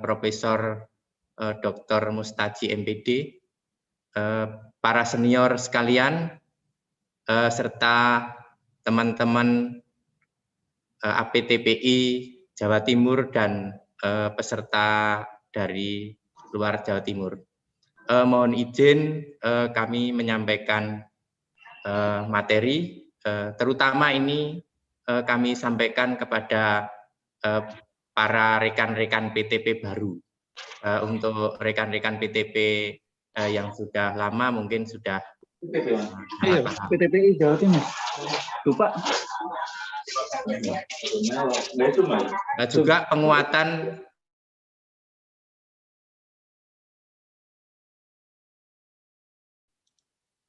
Profesor Dr. Mustaji MPD, para senior sekalian, serta teman-teman APTPI Jawa Timur dan peserta dari luar Jawa Timur. Mohon izin kami menyampaikan materi, terutama ini kami sampaikan kepada para rekan-rekan PTP baru. Untuk rekan-rekan PTP yang sudah lama mungkin sudah PTPI Jawa Timur. Lupa. Juga penguatan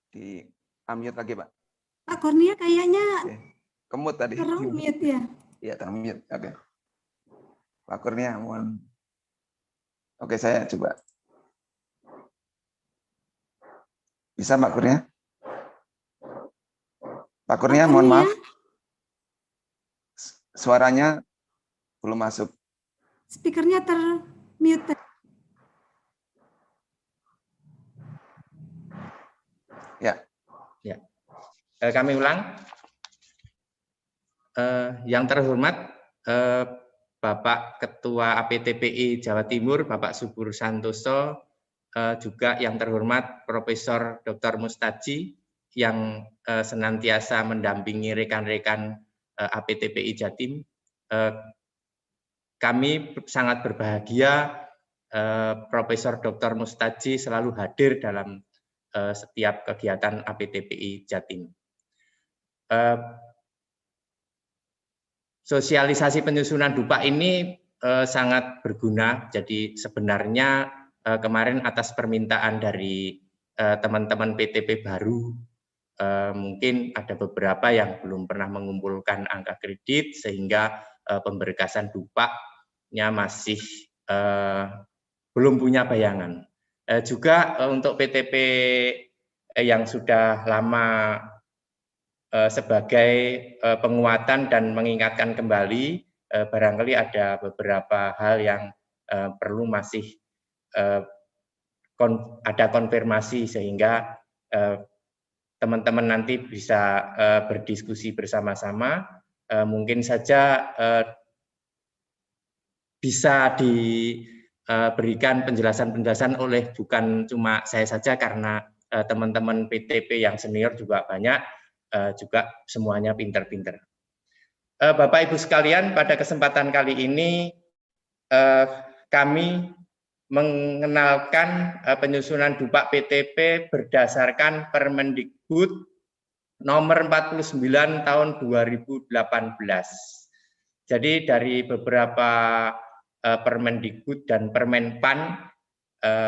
di unmute lagi, Pak. Pak Kurnia kayaknya kemut tadi. Termute ya? Iya, termute. Oke. Pak Kurnia, mohon. Oke, saya coba. Bisa, Pak Kurnia? Pak Kurnia, mohon maaf. Suaranya belum masuk. Speakernya termute. Ya. Kami ulang. Yang terhormat Bapak Ketua APTPI Jawa Timur, Bapak Subur Santoso, juga yang terhormat Profesor Dr. Mustaji yang senantiasa mendampingi rekan-rekan APTPI Jatim. Kami sangat berbahagia Profesor Dr. Mustaji selalu hadir dalam setiap kegiatan APTPI Jatim. Sosialisasi penyusunan DUPA ini sangat berguna. Jadi sebenarnya kemarin atas permintaan dari teman-teman PTP baru, mungkin ada beberapa yang belum pernah mengumpulkan angka kredit sehingga pemberkasan DUPA-nya masih belum punya bayangan. Juga untuk PTP yang sudah lama sebagai penguatan dan mengingatkan kembali, barangkali ada beberapa hal yang perlu masih ada konfirmasi sehingga teman-teman nanti bisa berdiskusi bersama-sama. Mungkin saja bisa diberikan penjelasan-penjelasan oleh bukan cuma saya saja, karena teman-teman PTP yang senior juga banyak, juga semuanya pinter-pinter. Bapak Ibu sekalian, pada kesempatan kali ini kami mengenalkan penyusunan DUPA PTP berdasarkan Permendikbud nomor 49 tahun 2018. Jadi dari beberapa Permendikbud dan Permenpan,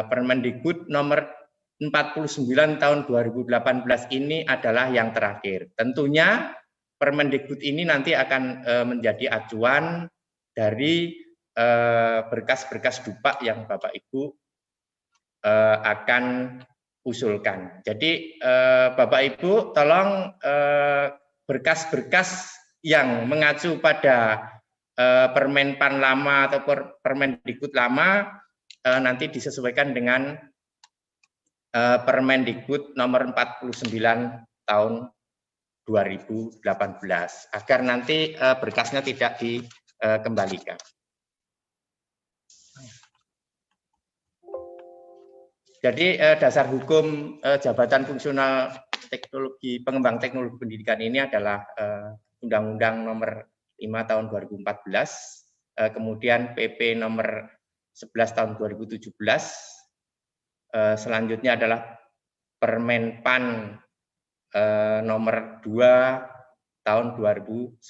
Permendikbud nomor 49 tahun 2018 ini adalah yang terakhir. Tentunya Permendikbud ini nanti akan menjadi acuan dari berkas-berkas DUPA yang Bapak Ibu akan usulkan. Jadi Bapak Ibu tolong berkas-berkas yang mengacu pada Permenpan lama atau Permendikbud lama nanti disesuaikan dengan Permendikbud nomor 49 tahun 2018 agar nanti berkasnya tidak dikembalikan. Jadi dasar hukum Jabatan Fungsional Teknologi Pengembang Teknologi Pendidikan ini adalah Undang-Undang nomor 5 tahun 2014, kemudian PP nomor 11 tahun 2017, selanjutnya adalah Permenpan nomor 2 tahun 2009.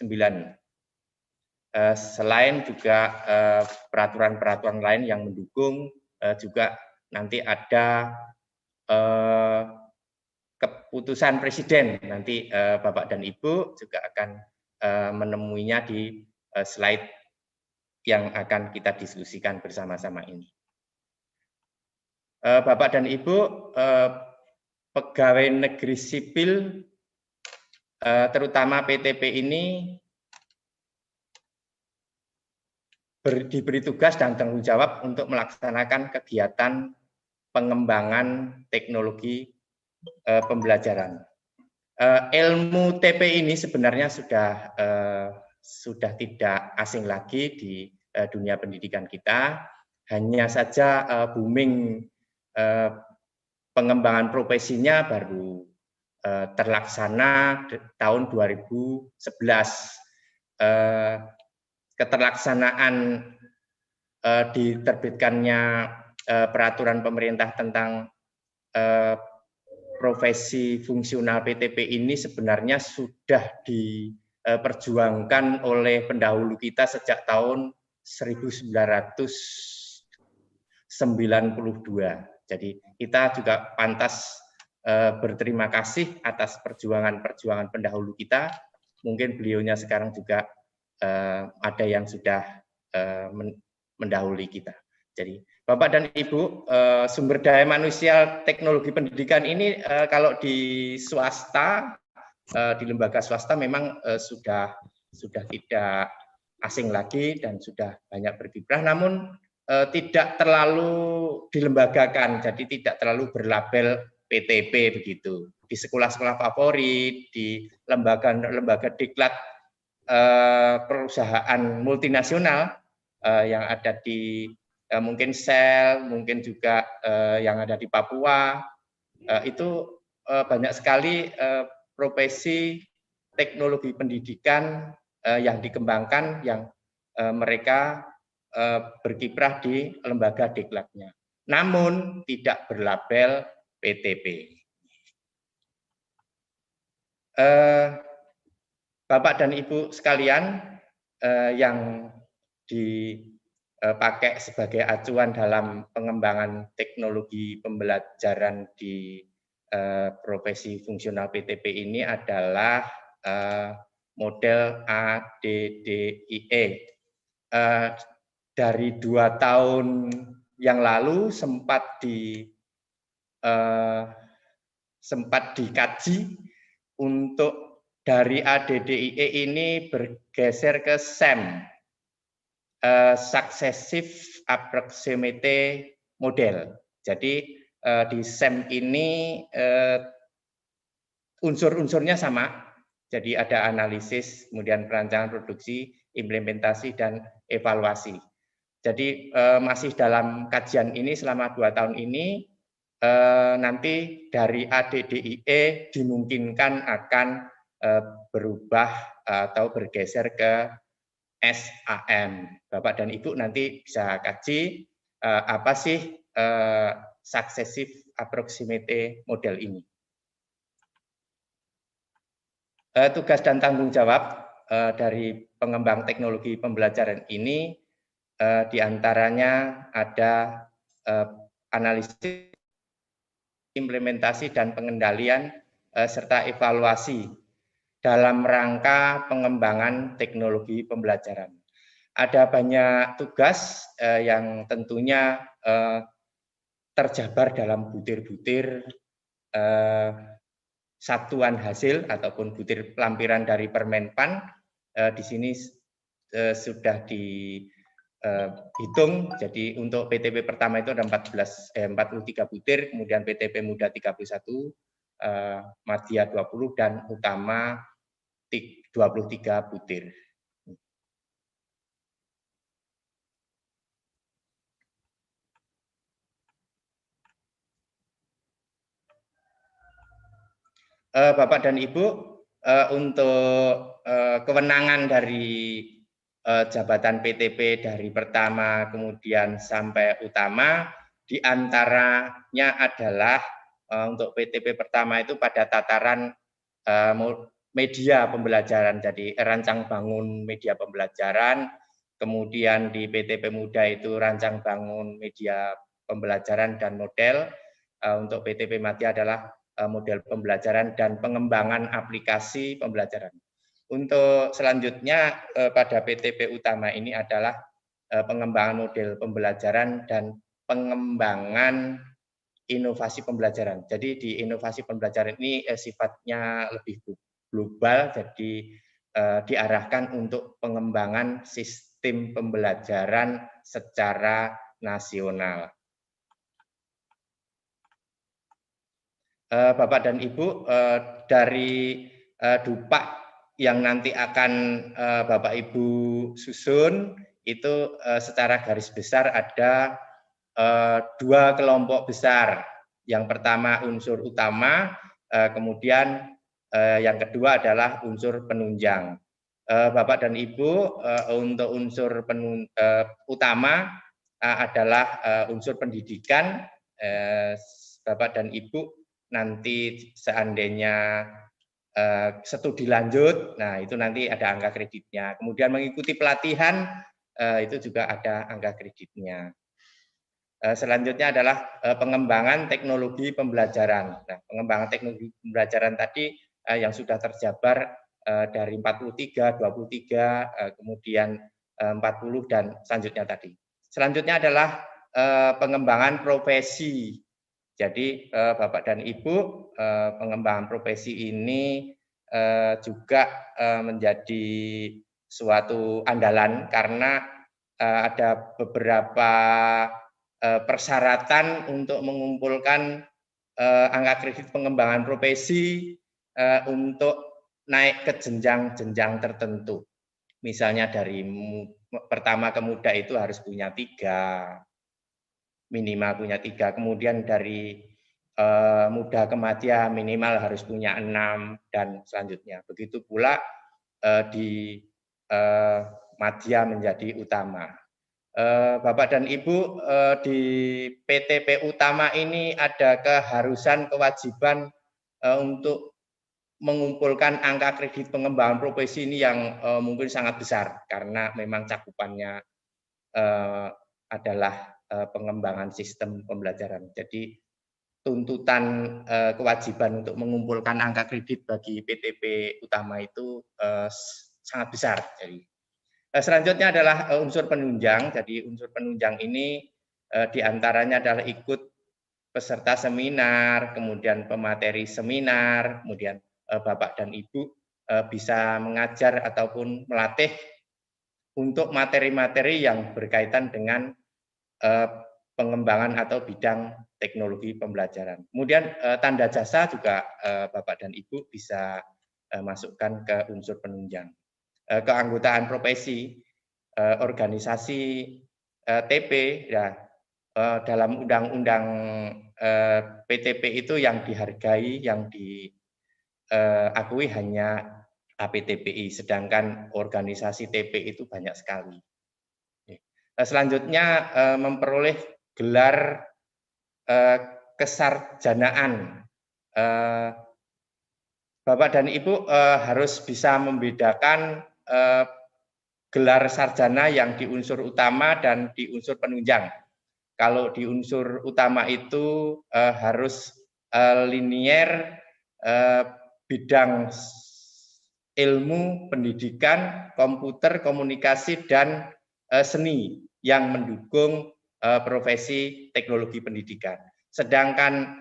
Selain juga peraturan-peraturan lain yang mendukung, juga nanti ada keputusan Presiden. Nanti Bapak dan Ibu juga akan menemuinya di slide yang akan kita diskusikan bersama-sama ini. Bapak dan Ibu, pegawai negeri sipil, terutama PTP ini diberi tugas dan tanggung jawab untuk melaksanakan kegiatan pengembangan teknologi pembelajaran. Ilmu TP ini sebenarnya sudah tidak asing lagi di dunia pendidikan kita, hanya saja booming pengembangan profesinya baru terlaksana tahun 2011. Keterlaksanaan diterbitkannya peraturan pemerintah tentang profesi fungsional PTP ini sebenarnya sudah diperjuangkan oleh pendahulu kita sejak tahun 1992. Jadi kita juga pantas berterima kasih atas perjuangan pendahulu kita. Mungkin beliaunya sekarang juga ada yang sudah mendahului kita. Jadi Bapak dan Ibu, sumber daya manusia teknologi pendidikan ini kalau di swasta, di lembaga swasta memang sudah tidak asing lagi dan sudah banyak berkiprah, namun tidak terlalu dilembagakan, jadi tidak terlalu berlabel PTP begitu. Di sekolah-sekolah favorit, di lembaga diklat perusahaan multinasional yang ada di mungkin Shell, mungkin juga yang ada di Papua, itu banyak sekali profesi teknologi pendidikan yang dikembangkan, yang mereka berkiprah di lembaga diklatnya. Namun tidak berlabel PTP. Bapak dan Ibu sekalian, yang dipakai sebagai acuan dalam pengembangan teknologi pembelajaran di profesi fungsional PTP ini adalah model ADDIE. Dari 2 tahun yang lalu sempat dikaji untuk dari ADDIE ini bergeser ke SAM, Successive Approximate Model. Jadi di SAM ini unsur-unsurnya sama. Jadi ada analisis, kemudian perancangan produksi, implementasi, dan evaluasi. Jadi masih dalam kajian ini selama 2 tahun ini, nanti dari ADDIE dimungkinkan akan berubah atau bergeser ke SAM. Bapak dan Ibu nanti bisa kaji apa sih Successive Approximate Model ini. Tugas dan tanggung jawab dari pengembang teknologi pembelajaran ini diantaranya ada analisis, implementasi, dan pengendalian serta evaluasi dalam rangka pengembangan teknologi pembelajaran. Ada banyak tugas yang tentunya terjabar dalam butir-butir satuan hasil ataupun butir lampiran dari Permenpan. Di sini sudah dihitung. Jadi untuk PTP pertama itu ada 43 butir, kemudian PTP muda 31, Madya 20, dan utama 23 butir. Bapak dan Ibu, untuk kewenangan dari jabatan PTP dari pertama kemudian sampai utama, diantaranya adalah untuk PTP pertama itu pada tataran media pembelajaran, jadi rancang bangun media pembelajaran, kemudian di PTP muda itu rancang bangun media pembelajaran dan model, untuk PTP Madya adalah model pembelajaran dan pengembangan aplikasi pembelajaran. Untuk selanjutnya pada PTP utama ini adalah pengembangan model pembelajaran dan pengembangan inovasi pembelajaran. Jadi di inovasi pembelajaran ini sifatnya lebih global, jadi diarahkan untuk pengembangan sistem pembelajaran secara nasional. Bapak dan Ibu, dari Dupak yang nanti akan Bapak Ibu susun itu secara garis besar ada 2 kelompok besar. Yang pertama unsur utama, kemudian yang kedua adalah unsur penunjang. Bapak dan Ibu, untuk unsur utama adalah unsur pendidikan. Bapak dan Ibu nanti seandainya studi lanjut, nah itu nanti ada angka kreditnya. Kemudian mengikuti pelatihan, itu juga ada angka kreditnya. Selanjutnya adalah pengembangan teknologi pembelajaran. Nah, pengembangan teknologi pembelajaran tadi yang sudah terjabar dari 43, 23, kemudian 40 dan selanjutnya tadi. Selanjutnya adalah pengembangan profesi. Jadi Bapak dan Ibu, pengembangan profesi ini juga menjadi suatu andalan karena ada beberapa persyaratan untuk mengumpulkan angka kredit pengembangan profesi untuk naik ke jenjang-jenjang tertentu. Misalnya dari pertama ke muda itu harus punya 3, minimal punya 3, kemudian dari muda ke madya minimal harus punya 6 dan selanjutnya. Begitu pula di madya menjadi utama. Bapak dan Ibu, di PTP utama ini ada keharusan kewajiban untuk mengumpulkan angka kredit pengembangan profesi ini yang mungkin sangat besar karena memang cakupannya adalah pengembangan sistem pembelajaran. Jadi tuntutan kewajiban untuk mengumpulkan angka kredit bagi PTP utama itu sangat besar. Jadi selanjutnya adalah unsur penunjang. Jadi unsur penunjang ini diantaranya adalah ikut peserta seminar, kemudian pemateri seminar, kemudian Bapak dan Ibu bisa mengajar ataupun melatih untuk materi-materi yang berkaitan dengan pengembangan atau bidang teknologi pembelajaran. Kemudian tanda jasa juga Bapak dan Ibu bisa masukkan ke unsur penunjang. Keanggotaan profesi, organisasi TP, ya, dalam undang-undang PTP itu yang dihargai, yang diakui hanya APTPI, sedangkan organisasi TP itu banyak sekali. Selanjutnya memperoleh gelar kesarjanaan. Bapak dan Ibu harus bisa membedakan gelar sarjana yang di unsur utama dan di unsur penunjang. Kalau di unsur utama itu harus linier, bidang ilmu, pendidikan, komputer, komunikasi, dan seni yang mendukung profesi teknologi pendidikan. Sedangkan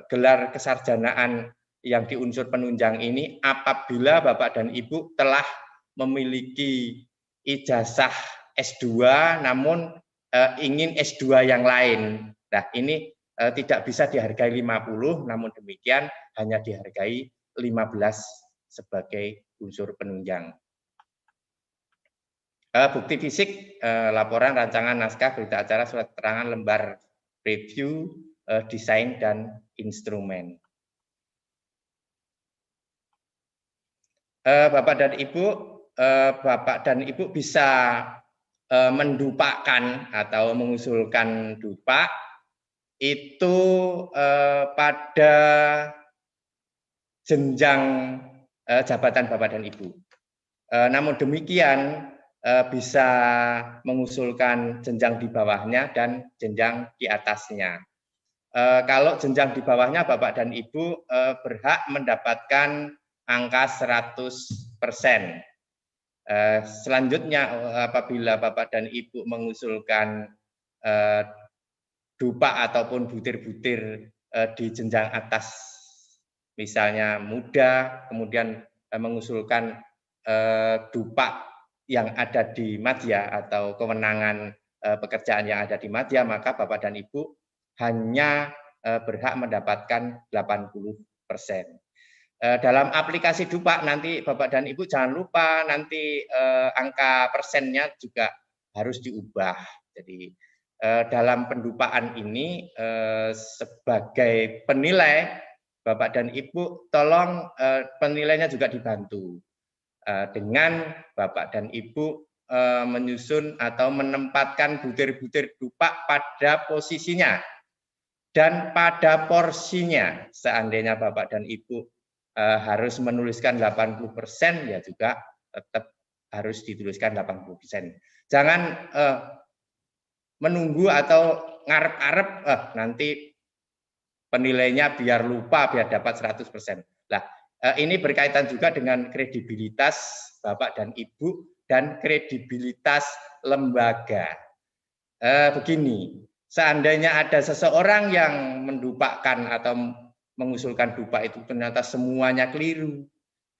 gelar kesarjanaan yang di unsur penunjang ini apabila Bapak dan Ibu telah memiliki ijazah S2 namun ingin S2 yang lain. Nah, ini tidak bisa dihargai 50, namun demikian hanya dihargai 15 sebagai unsur penunjang. Bukti fisik, laporan, rancangan, naskah, berita acara, surat keterangan, lembar review, desain, dan instrumen. Bapak dan Ibu bisa mendupakkan atau mengusulkan dupak itu pada jenjang jabatan Bapak dan Ibu. Namun demikian bisa mengusulkan jenjang di bawahnya dan jenjang di atasnya. Kalau jenjang di bawahnya Bapak dan Ibu berhak mendapatkan angka 100%. Selanjutnya apabila Bapak dan Ibu mengusulkan dupak ataupun butir-butir di jenjang atas, misalnya muda, kemudian mengusulkan dupak yang ada di Madya atau kewenangan pekerjaan yang ada di Madya, maka Bapak dan Ibu hanya berhak mendapatkan 80%. Dalam aplikasi Dupak nanti Bapak dan Ibu jangan lupa nanti angka persennya juga harus diubah. Jadi dalam pendupaan ini sebagai penilai Bapak dan Ibu tolong penilainya juga dibantu dengan Bapak dan Ibu menyusun atau menempatkan butir-butir dupak pada posisinya dan pada porsinya. Seandainya Bapak dan Ibu harus menuliskan 80%, ya juga tetap harus dituliskan 80%. Jangan menunggu atau ngarep-ngarep nanti penilainya biar lupa, biar dapat 100%. Nah, ini berkaitan juga dengan kredibilitas Bapak dan Ibu dan kredibilitas lembaga. Begini, seandainya ada seseorang yang mendupakkan atau mengusulkan dupak itu ternyata semuanya keliru,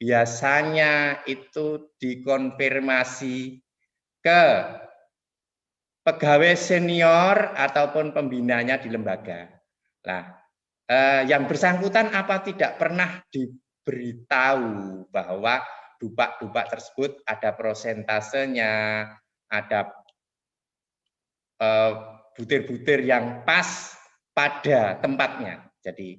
biasanya itu dikonfirmasi ke pegawai senior ataupun pembinanya di lembaga. Nah, yang bersangkutan apa tidak pernah diberitahu bahwa dupak-dupak tersebut ada prosentasenya, ada butir-butir yang pas pada tempatnya. Jadi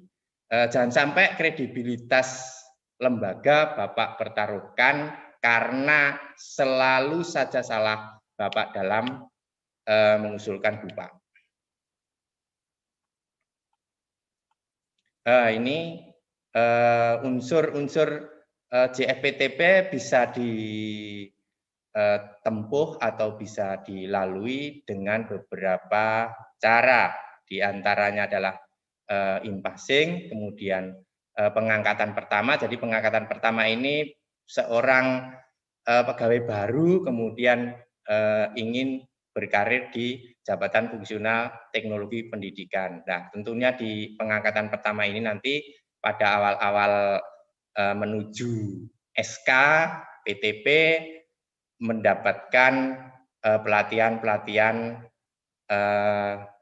jangan sampai kredibilitas lembaga Bapak pertaruhkan karena selalu saja salah Bapak dalam mengusulkan dupak. Ini unsur-unsur JFPTP bisa ditempuh atau bisa dilalui dengan beberapa cara. Di antaranya adalah in-passing, kemudian pengangkatan pertama. Jadi pengangkatan pertama ini seorang pegawai baru kemudian ingin berkarir di jabatan fungsional teknologi pendidikan. Nah, tentunya di pengangkatan pertama ini nanti pada awal-awal menuju SK PTP mendapatkan pelatihan-pelatihan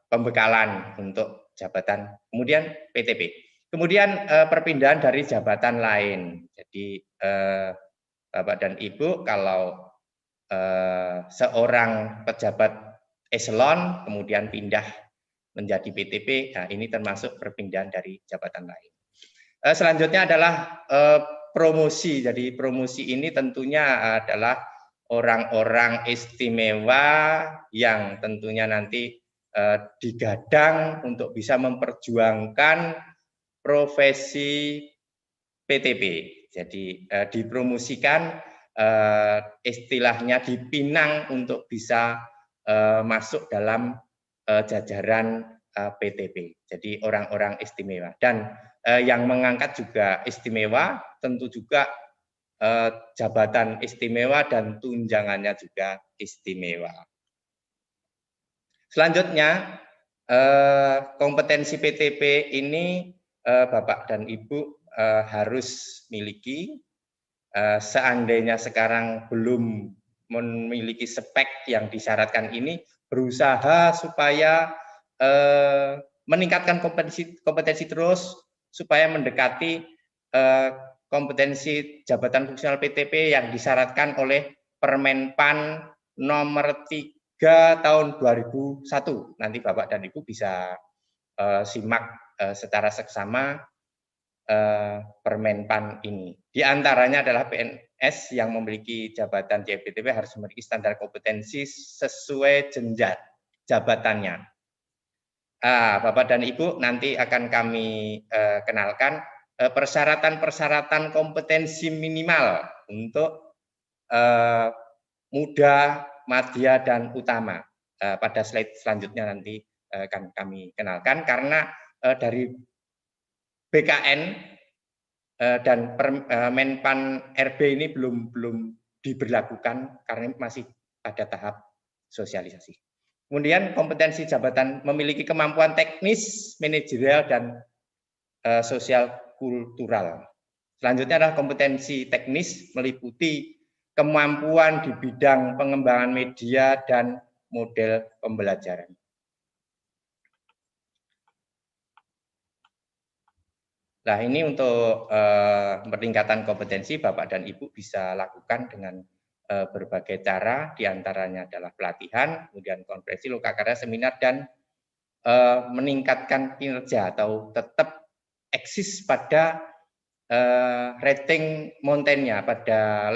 pembekalan untuk jabatan, kemudian PTP. Kemudian perpindahan dari jabatan lain. Jadi Bapak dan Ibu kalau seorang pejabat eselon kemudian pindah menjadi PTP, nah ini termasuk perpindahan dari jabatan lain. Selanjutnya adalah promosi. Jadi promosi ini tentunya adalah orang-orang istimewa yang tentunya nanti digadang untuk bisa memperjuangkan profesi PTP. Jadi dipromosikan, istilahnya dipinang untuk bisa masuk dalam jajaran PTP. Jadi orang-orang istimewa, dan yang mengangkat juga istimewa, tentu juga jabatan istimewa dan tunjangannya juga istimewa. Selanjutnya kompetensi PTP ini Bapak dan Ibu harus miliki. Seandainya sekarang belum memiliki spek yang disyaratkan ini, berusaha supaya meningkatkan kompetensi terus supaya mendekati kompetensi jabatan fungsional PTP yang disyaratkan oleh Permenpan nomor 3 tahun 2001. Nanti Bapak dan Ibu bisa simak secara seksama Permenpan ini. Di antaranya adalah PNS yang memiliki jabatan JPTP harus memiliki standar kompetensi sesuai jenjang jabatannya. Bapak dan Ibu nanti akan kami kenalkan persyaratan-persyaratan kompetensi minimal untuk muda, madya, dan utama. Pada slide selanjutnya nanti akan kami kenalkan, karena dari BKN dan Menpan RB ini belum diberlakukan karena masih pada tahap sosialisasi. Kemudian kompetensi jabatan memiliki kemampuan teknis, manajerial, dan sosial kultural. Selanjutnya adalah kompetensi teknis meliputi kemampuan di bidang pengembangan media dan model pembelajaran. Nah, ini untuk peningkatan kompetensi Bapak dan Ibu bisa lakukan dengan berbagai cara, diantaranya adalah pelatihan, kemudian konferensi, lokakarya, seminar, dan meningkatkan kinerja atau tetap eksis pada rating mountain-nya, pada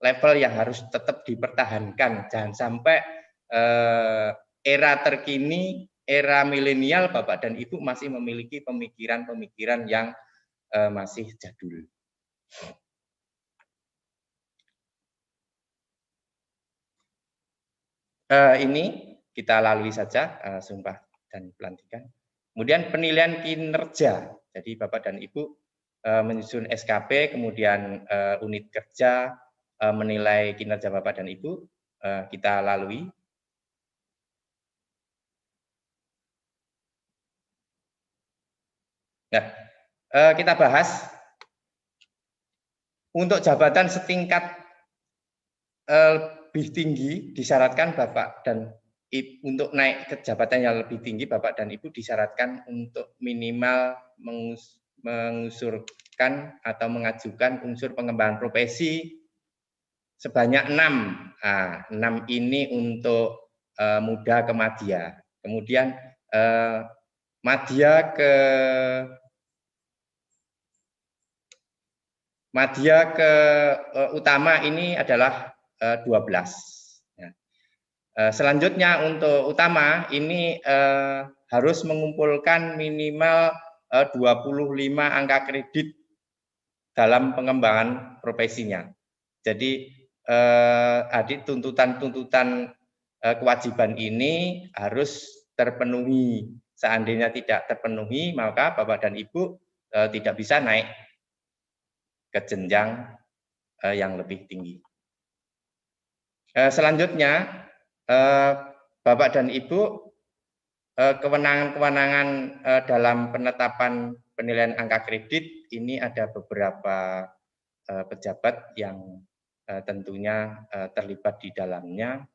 level yang harus tetap dipertahankan. Jangan sampai era terkini, era milenial, Bapak dan Ibu masih memiliki pemikiran-pemikiran yang masih jadul. Ini kita lalui saja sumpah dan pelantikan. Kemudian penilaian kinerja. Jadi Bapak dan Ibu menyusun SKP, kemudian unit kerja menilai kinerja Bapak dan Ibu, kita lalui. Nah, kita bahas untuk jabatan setingkat lebih tinggi disyaratkan Bapak dan Ibu, untuk naik ke jabatan yang lebih tinggi Bapak dan Ibu disyaratkan untuk minimal mengusurkan atau mengajukan unsur pengembangan profesi sebanyak 6. Nah, 6 ini untuk muda ke madya. Kemudian madya ke utama ini adalah 12. Ya. Selanjutnya untuk utama ini harus mengumpulkan minimal 25 angka kredit dalam pengembangan profesinya. Jadi adik tuntutan-tuntutan kewajiban ini harus terpenuhi. Seandainya tidak terpenuhi, maka Bapak dan Ibu tidak bisa naik ke jenjang yang lebih tinggi. Selanjutnya, Bapak dan Ibu, kewenangan-kewenangan dalam penetapan penilaian angka kredit ini ada beberapa pejabat yang tentunya terlibat di dalamnya.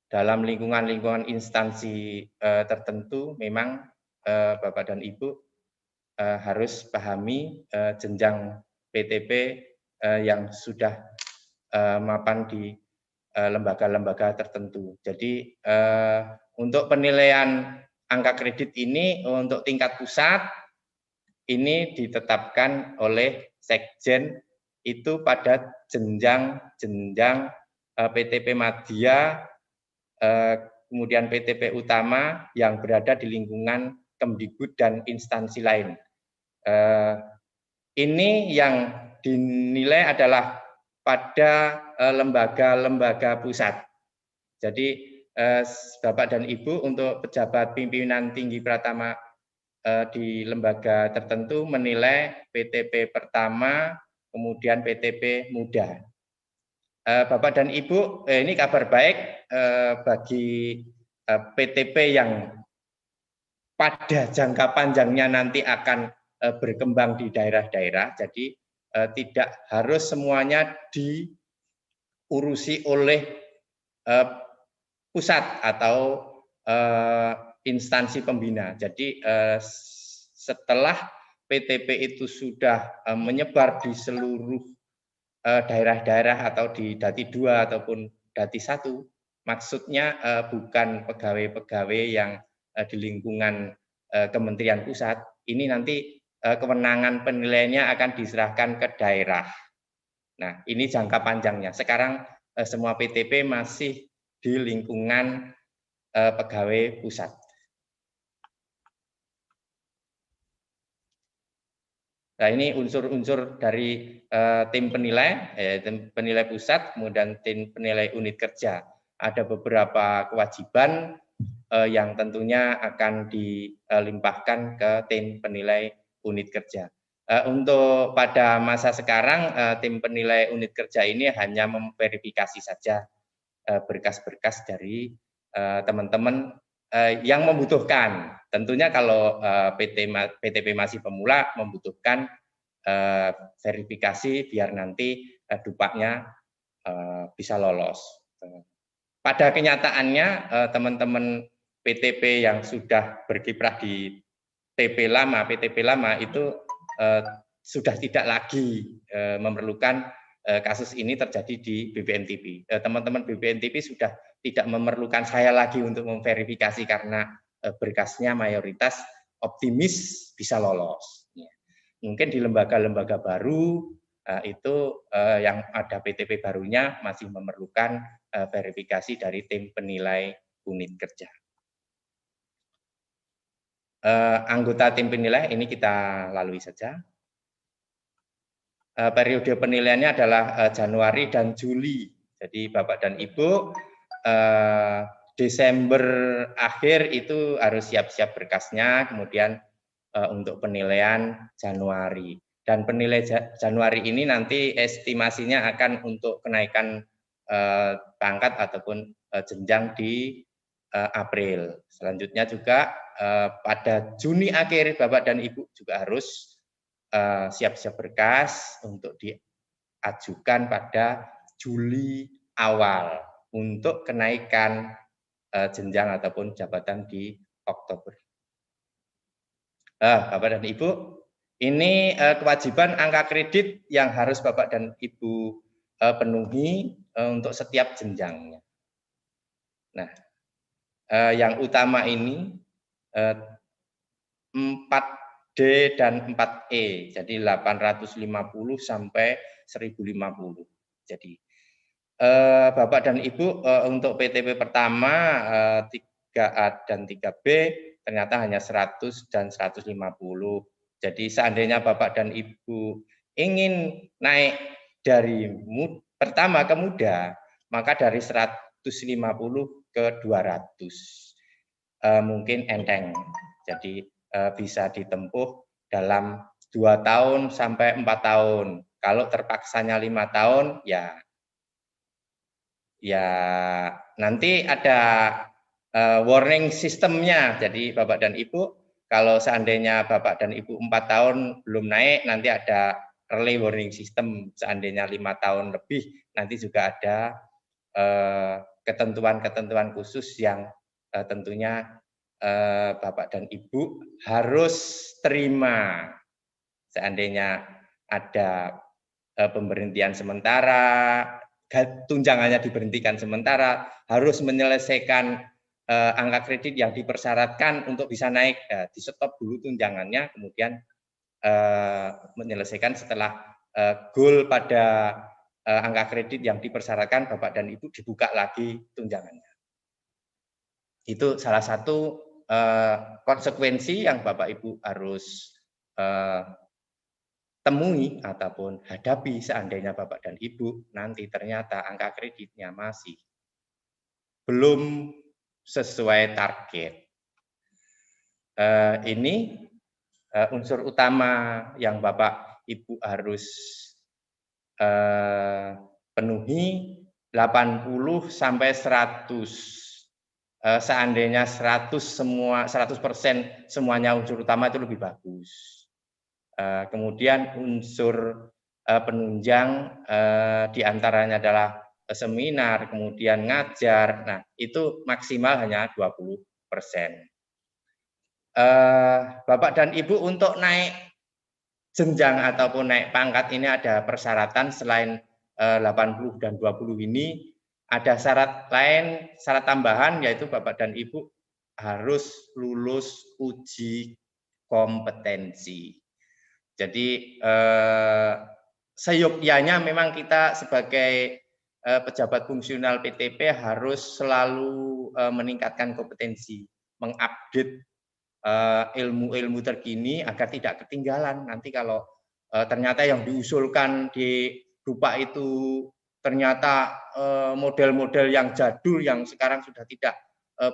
Dalam lingkungan-lingkungan instansi tertentu, memang Bapak dan Ibu harus pahami jenjang PTP yang sudah mapan di lembaga-lembaga tertentu. Jadi untuk penilaian angka kredit ini untuk tingkat pusat ini ditetapkan oleh Sekjen itu pada jenjang PTP Madya, kemudian PTP utama yang berada di lingkungan Kemdikbud dan instansi lain. Ini yang dinilai adalah pada lembaga-lembaga pusat. Jadi Bapak dan Ibu untuk pejabat pimpinan tinggi pratama di lembaga tertentu menilai PTP pertama, kemudian PTP muda. Bapak dan Ibu, ini kabar baik bagi PTP yang pada jangka panjangnya nanti akan berkembang di daerah-daerah. Jadi tidak harus semuanya diurusi oleh pusat atau instansi pembina. Jadi setelah PTP itu sudah menyebar di seluruh daerah-daerah atau di Dati 2 ataupun Dati 1, maksudnya bukan pegawai-pegawai yang di lingkungan Kementerian Pusat, ini nanti kewenangan penilaiannya akan diserahkan ke daerah. Nah, ini jangka panjangnya. Sekarang semua PTP masih di lingkungan pegawai pusat. Nah, ini unsur-unsur dari tim penilai, tim penilai pusat, kemudian tim penilai unit kerja. Ada beberapa kewajiban yang tentunya akan dilimpahkan ke tim penilai unit kerja. Untuk pada masa sekarang, tim penilai unit kerja ini hanya memverifikasi saja berkas-berkas dari teman-teman yang membutuhkan. Tentunya kalau PTP masih pemula membutuhkan verifikasi biar nanti Dupaknya bisa lolos. Pada kenyataannya teman-teman PTP yang sudah berkiprah di PTP lama itu sudah tidak lagi memerlukan kasus ini terjadi di BPNTP. Teman-teman BPNTP sudah tidak memerlukan saya lagi untuk memverifikasi karena berkasnya mayoritas optimis bisa lolos. Mungkin di lembaga-lembaga baru itu yang ada PTP barunya masih memerlukan verifikasi dari tim penilai unit kerja. Anggota tim penilai ini kita lalui saja. Periode penilaiannya adalah Januari dan Juli. Jadi Bapak dan Ibu Desember akhir itu harus siap-siap berkasnya, kemudian untuk penilaian Januari. Dan penilai Januari ini nanti estimasinya akan untuk kenaikan pangkat ataupun jenjang di April. Selanjutnya juga pada Juni akhir Bapak dan Ibu juga harus siap-siap berkas untuk diajukan pada Juli awal untuk kenaikan jenjang ataupun jabatan di Oktober. Bapak dan Ibu, ini kewajiban angka kredit yang harus Bapak dan Ibu penuhi untuk setiap jenjangnya. Nah, yang utama ini 4D dan 4E, jadi 850 sampai 1050. Jadi Bapak dan Ibu untuk PTP pertama 3A dan 3B ternyata hanya 100 dan 150. Jadi seandainya Bapak dan Ibu ingin naik dari pertama ke muda, maka dari 150 ke 200 mungkin enteng. Jadi bisa ditempuh dalam 2 tahun sampai 4 tahun. Kalau terpaksanya 5 tahun, ya nanti ada warning sistemnya. Jadi Bapak dan Ibu, kalau seandainya Bapak dan Ibu 4 tahun belum naik, nanti ada early warning system. Seandainya 5 tahun lebih, nanti juga ada ketentuan-ketentuan khusus yang tentunya Bapak dan Ibu harus terima. Seandainya ada pemberhentian sementara, tunjangannya diberhentikan sementara, harus menyelesaikan angka kredit yang dipersyaratkan untuk bisa naik, di stop dulu tunjangannya, kemudian menyelesaikan setelah goal pada angka kredit yang dipersyaratkan, Bapak dan Ibu dibuka lagi tunjangannya. Itu salah satu konsekuensi yang Bapak Ibu harus temui ataupun hadapi seandainya Bapak dan Ibu nanti ternyata angka kreditnya masih belum sesuai target. Ini unsur utama yang Bapak Ibu harus penuhi 80 sampai 100. Seandainya 100% semuanya unsur utama itu lebih bagus. Kemudian unsur penunjang diantaranya adalah seminar, kemudian ngajar. Nah, itu maksimal hanya 20%. Bapak dan Ibu untuk naik jenjang ataupun naik pangkat ini ada persyaratan selain 80 dan 20 ini. Ada syarat lain, syarat tambahan, yaitu Bapak dan Ibu harus lulus uji kompetensi. Jadi seyogyanya memang kita sebagai pejabat fungsional PTP harus selalu meningkatkan kompetensi, mengupdate ilmu-ilmu terkini agar tidak ketinggalan. Nanti kalau ternyata yang diusulkan di Dupak itu ternyata model-model yang jadul yang sekarang sudah tidak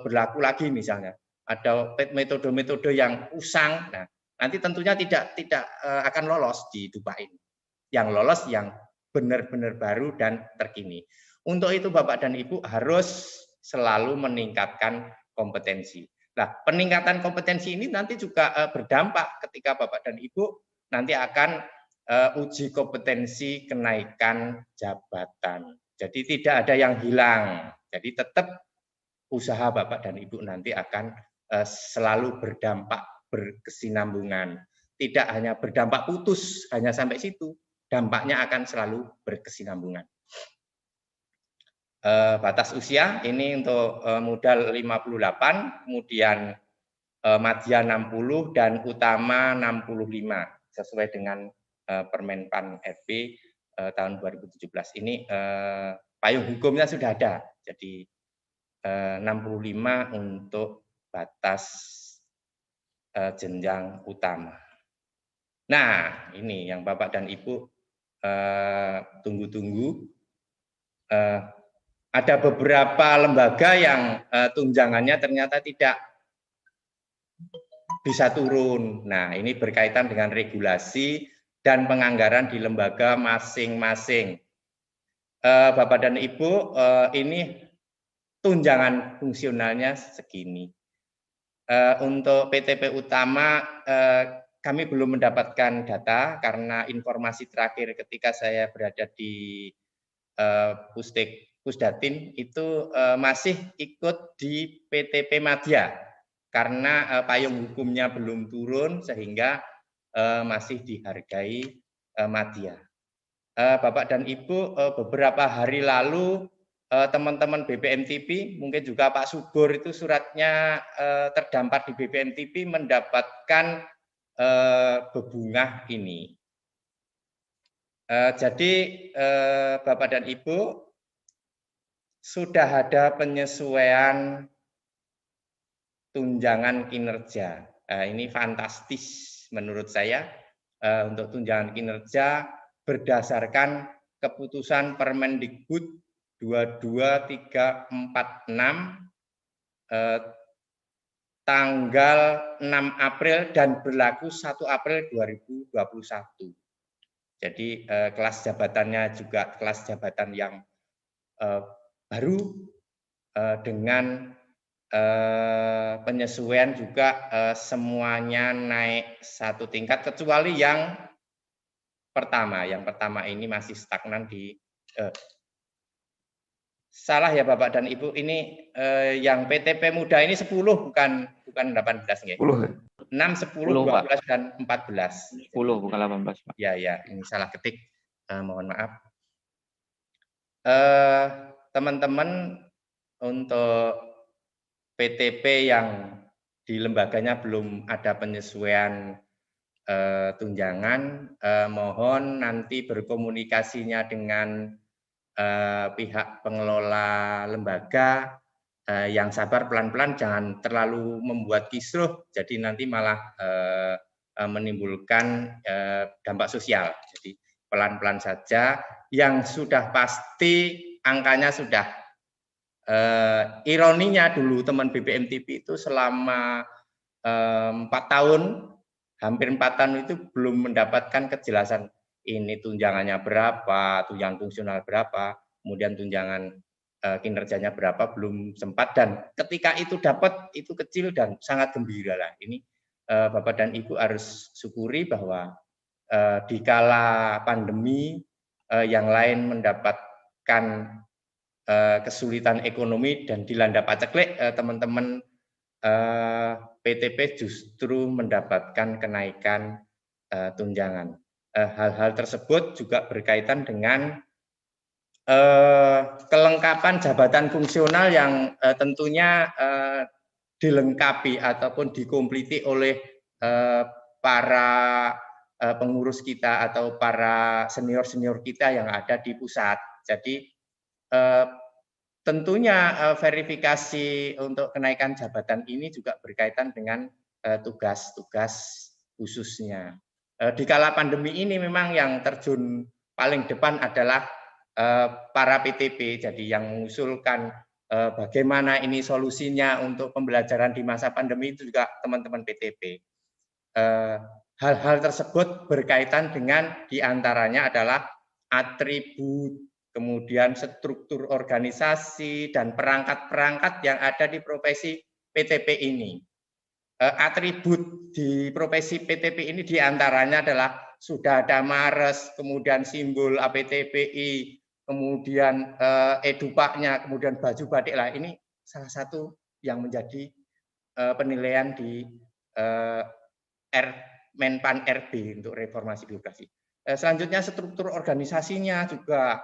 berlaku lagi, misalnya ada metode-metode yang usang, nah nanti tentunya tidak akan lolos di Dupak ini. Yang lolos yang benar-benar baru dan terkini. Untuk itu Bapak dan Ibu harus selalu meningkatkan kompetensi. Nah, peningkatan kompetensi ini nanti juga berdampak ketika Bapak dan Ibu nanti akan uji kompetensi kenaikan jabatan. Jadi tidak ada yang hilang. Jadi tetap usaha Bapak dan Ibu nanti akan selalu berdampak berkesinambungan. Tidak hanya berdampak putus, hanya sampai situ. Dampaknya akan selalu berkesinambungan. Batas usia ini untuk modal 58, kemudian madya 60 dan utama 65 sesuai dengan Permenpan RB tahun 2017. Ini payung hukumnya sudah ada. Jadi 65 untuk batas jenjang utama. Nah, ini yang Bapak dan Ibu tunggu-tunggu. Ada beberapa lembaga yang tunjangannya ternyata tidak bisa turun. Nah, ini berkaitan dengan regulasi dan penganggaran di lembaga masing-masing. Bapak dan Ibu, ini tunjangan fungsionalnya segini. Untuk PTP utama, kami belum mendapatkan data karena informasi terakhir ketika saya berada di Pusdatin itu masih ikut di PTP Madya karena payung hukumnya belum turun sehingga masih dihargai Madya. Bapak dan Ibu, beberapa hari lalu teman-teman BPMTP, mungkin juga Pak Subur itu suratnya terdampar di BPMTP mendapatkan bebungah ini. Jadi Bapak dan Ibu sudah ada penyesuaian tunjangan kinerja. Ini fantastis menurut saya untuk tunjangan kinerja berdasarkan keputusan Permendikbud 22346 tanggal 6 April dan berlaku 1 April 2021. Jadi kelas jabatannya juga kelas jabatan yang baru dengan penyesuaian juga semuanya naik 1 tingkat kecuali yang pertama. Yang pertama ini masih stagnan di salah ya Bapak dan Ibu, ini yang PTP muda ini 10 bukan 18 nggih. 10. 6, 10, 12 dan 14. 10 bukan 18, Pak. Ya, ini salah ketik. Mohon maaf. Teman-teman untuk PTP yang di lembaganya belum ada penyesuaian tunjangan, mohon nanti berkomunikasinya dengan pihak pengelola lembaga yang sabar, pelan-pelan, jangan terlalu membuat kisruh, jadi nanti malah menimbulkan dampak sosial. Jadi pelan-pelan saja. Yang sudah pasti angkanya sudah ironinya dulu teman BPMTP itu selama 4 tahun, hampir 4 tahun itu belum mendapatkan kejelasan ini tunjangannya berapa, tunjangan fungsional berapa, kemudian tunjangan kinerjanya berapa, belum sempat, dan ketika itu dapat itu kecil dan sangat gembira lah. Ini Bapak dan Ibu harus syukuri bahwa di kala pandemi yang lain mendapatkan kesulitan ekonomi dan dilanda paceklik, teman-teman PTP justru mendapatkan kenaikan tunjangan. Hal-hal tersebut juga berkaitan dengan kelengkapan jabatan fungsional yang tentunya dilengkapi ataupun dikompliti oleh para pengurus kita atau para senior-senior kita yang ada di pusat. Jadi tentunya verifikasi untuk kenaikan jabatan ini juga berkaitan dengan tugas-tugas khususnya. Di kala pandemi ini memang yang terjun paling depan adalah para PTP, jadi yang mengusulkan bagaimana ini solusinya untuk pembelajaran di masa pandemi itu juga teman-teman PTP. Hal-hal tersebut berkaitan dengan diantaranya adalah atribut, kemudian struktur organisasi dan perangkat-perangkat yang ada di profesi PTP ini. Atribut di profesi PTP ini diantaranya adalah sudah ada Mares, kemudian simbol APTPI, kemudian edupaknya, kemudian baju batik lah. Ini salah satu yang menjadi penilaian di Menpan RB untuk reformasi birokrasi. Selanjutnya struktur organisasinya juga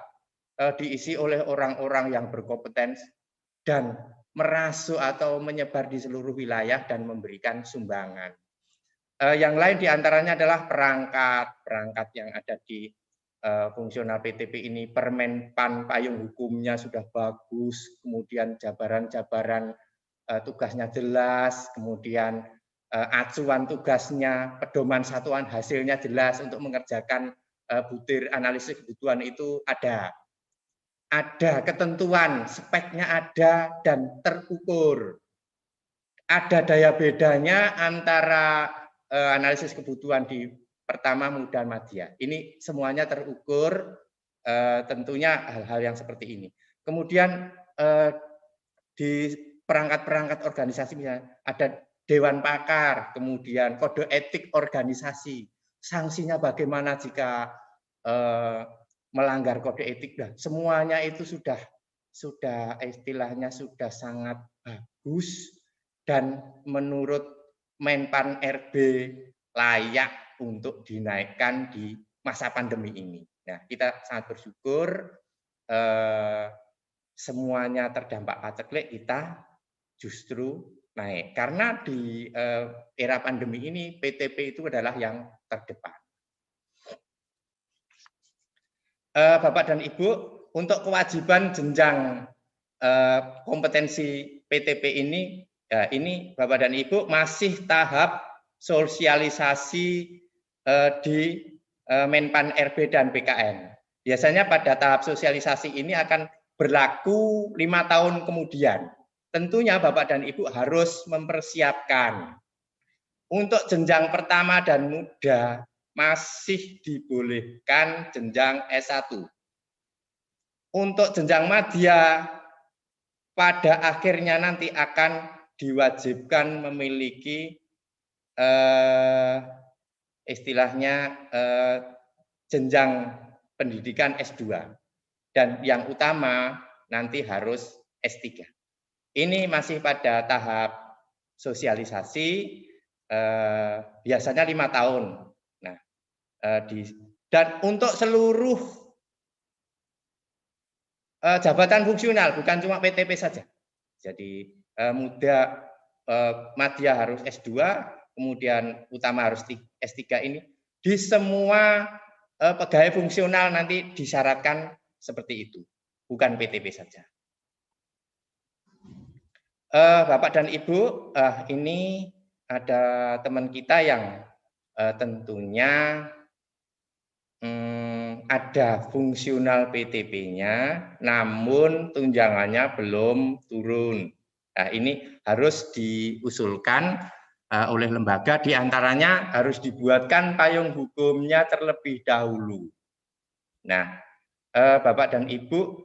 diisi oleh orang-orang yang berkompeten dan merasuk atau menyebar di seluruh wilayah dan memberikan sumbangan. Yang lain diantaranya adalah perangkat yang ada di fungsional PTP ini. Permenpan payung hukumnya sudah bagus, kemudian jabaran-jabaran tugasnya jelas, kemudian acuan tugasnya, pedoman satuan hasilnya jelas untuk mengerjakan butir analisis kebutuhan itu ada ketentuan, speknya ada dan terukur. Ada daya bedanya antara analisis kebutuhan di pertama, muda, madya. Ini semuanya terukur, tentunya hal-hal yang seperti ini. Kemudian di perangkat-perangkat organisasi misalnya ada dewan pakar, kemudian kode etik organisasi, sanksinya bagaimana jika melanggar kode etik, semuanya itu sudah istilahnya sudah sangat bagus dan menurut Menpan RB layak untuk dinaikkan di masa pandemi ini. Nah, kita sangat bersyukur semuanya terdampak paceklik, kita justru naik karena di era pandemi ini PTP itu adalah yang terdepan. Bapak dan Ibu, untuk kewajiban jenjang kompetensi PTP ini, ya ini Bapak dan Ibu masih tahap sosialisasi di Menpan RB dan BKN. Biasanya pada tahap sosialisasi ini akan berlaku 5 tahun kemudian. Tentunya Bapak dan Ibu harus mempersiapkan. Untuk jenjang pertama dan muda masih dibolehkan jenjang S1. Untuk jenjang madya pada akhirnya nanti akan diwajibkan memiliki istilahnya jenjang pendidikan S2 dan yang utama nanti harus S3. Ini masih pada tahap sosialisasi, biasanya 5 tahun. Nah, dan untuk seluruh jabatan fungsional, bukan cuma PTP saja. Jadi muda madya harus S2, kemudian utama harus S3 ini. Di semua pegawai fungsional nanti disyaratkan seperti itu, bukan PTP saja. Bapak dan Ibu, ini ada teman kita yang tentunya ada fungsional PTP-nya, namun tunjangannya belum turun. Nah, ini harus diusulkan oleh lembaga, diantaranya harus dibuatkan payung hukumnya terlebih dahulu. Nah, Bapak dan Ibu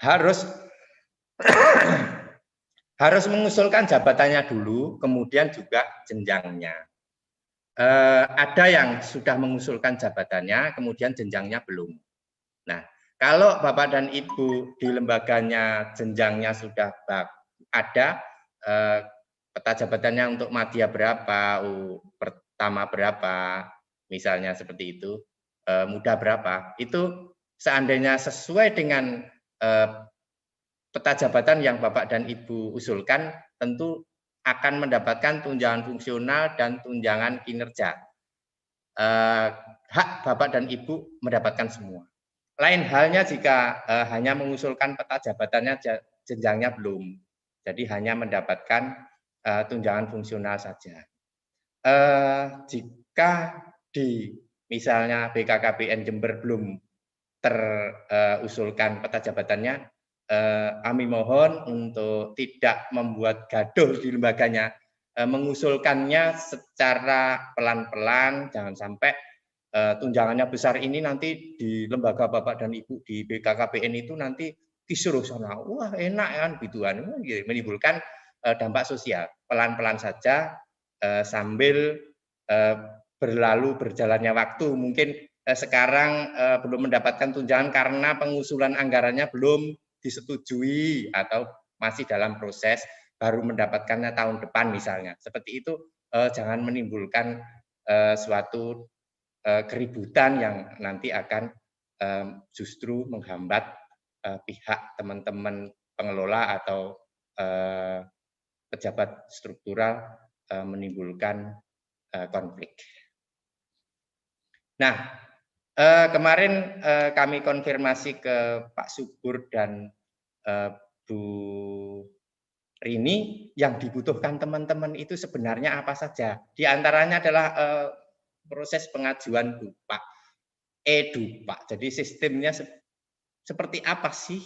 harus harus mengusulkan jabatannya dulu, kemudian juga jenjangnya. Ada yang sudah mengusulkan jabatannya, kemudian jenjangnya belum. Nah, kalau Bapak dan Ibu di lembaganya jenjangnya sudah ada, peta jabatannya untuk madya berapa, pertama berapa, misalnya seperti itu, muda berapa, itu seandainya sesuai dengan peta jabatan yang Bapak dan Ibu usulkan, tentu akan mendapatkan tunjangan fungsional dan tunjangan kinerja. Hak Bapak dan Ibu mendapatkan semua. Lain halnya jika hanya mengusulkan peta jabatannya, jenjangnya belum. Jadi hanya mendapatkan tunjangan fungsional saja. Jika di misalnya BKKBN Jember belum terusulkan peta jabatannya, kami mohon untuk tidak membuat gaduh di lembaganya, mengusulkannya secara pelan-pelan, jangan sampai tunjangannya besar ini nanti di lembaga Bapak dan Ibu di BKKBN itu nanti disuruh sana, wah enak kan gituan, menimbulkan dampak sosial. Pelan-pelan saja sambil berjalannya waktu, mungkin sekarang belum mendapatkan tunjangan karena pengusulan anggarannya belum disetujui atau masih dalam proses, baru mendapatkannya tahun depan misalnya. Seperti itu jangan menimbulkan suatu keributan yang nanti akan justru menghambat pihak teman-teman pengelola atau pejabat struktural menimbulkan konflik. Nah, kemarin kami konfirmasi ke Pak Subur dan Bu Rini, yang dibutuhkan teman-teman itu sebenarnya apa saja. Di antaranya adalah proses pengajuan DUPA, e-DUPA. Jadi sistemnya seperti apa sih